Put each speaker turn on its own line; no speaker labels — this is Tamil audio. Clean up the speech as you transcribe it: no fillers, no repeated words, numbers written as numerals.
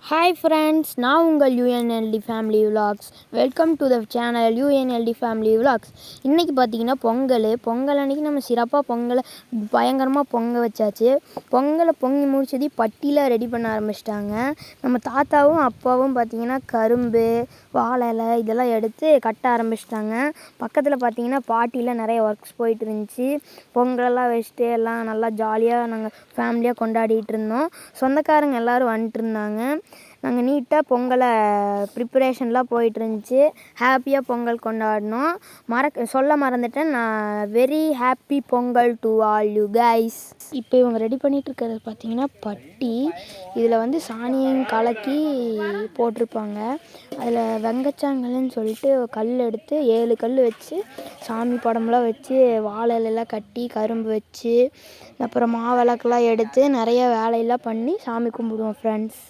ஹாய் ஃப்ரெண்ட்ஸ், நான் உங்கள் UNLD family vlogs. Welcome to the channel UNLD family vlogs. இன்றைக்கி பார்த்தீங்கன்னா பொங்கல் அன்றைக்கி நம்ம சிறப்பாக பொங்கலை பயங்கரமாக பொங்க வச்சாச்சு. பொங்கலை பொங்கி முடிச்சது பட்டியில் ரெடி பண்ண ஆரம்பிச்சிட்டாங்க. நம்ம தாத்தாவும் அப்பாவும் பார்த்திங்கன்னா கரும்பு, வாழை இலை இதெல்லாம் எடுத்து கட்ட ஆரம்பிச்சிட்டாங்க. பக்கத்தில் பார்த்திங்கன்னா பாட்டியில் நிறைய ஒர்க்ஸ் போயிட்டு இருந்துச்சு. பொங்கலெல்லாம் வச்சுட்டு எல்லாம் நல்லா ஜாலியாக நாங்கள் ஃபேமிலியாக கொண்டாடிட்டு இருந்தோம். சொந்தக்காரங்க எல்லோரும் வந்துட்டு இருந்தாங்க. நாங்கள் நீட்டாக பொங்கலை ப்ரிப்பரேஷன்லாம் போயிட்டுருந்துச்சி. ஹாப்பியாக பொங்கல் கொண்டாடினோம். சொல்ல மறந்துட்டேன், நான் very happy Pongal to all you guys. இப்போ இவங்க ரெடி பண்ணிகிட்ருக்கிறது பார்த்திங்கன்னா பட்டி. இதில் வந்து சாணியும் கலக்கி போட்டிருப்பாங்க. அதில் வெங்கச்சாங்கல்னு சொல்லிட்டு கல் எடுத்து 7 கல் வச்சு சாமி படம்லாம் வச்சு வாழை இலையெல்லாம் கட்டி கரும்பு வச்சு அப்புறம் மாவிளக்கெலாம் எடுத்து நிறைய வேலையெல்லாம் பண்ணி சாமி கும்பிடுவோம் ஃப்ரெண்ட்ஸ்.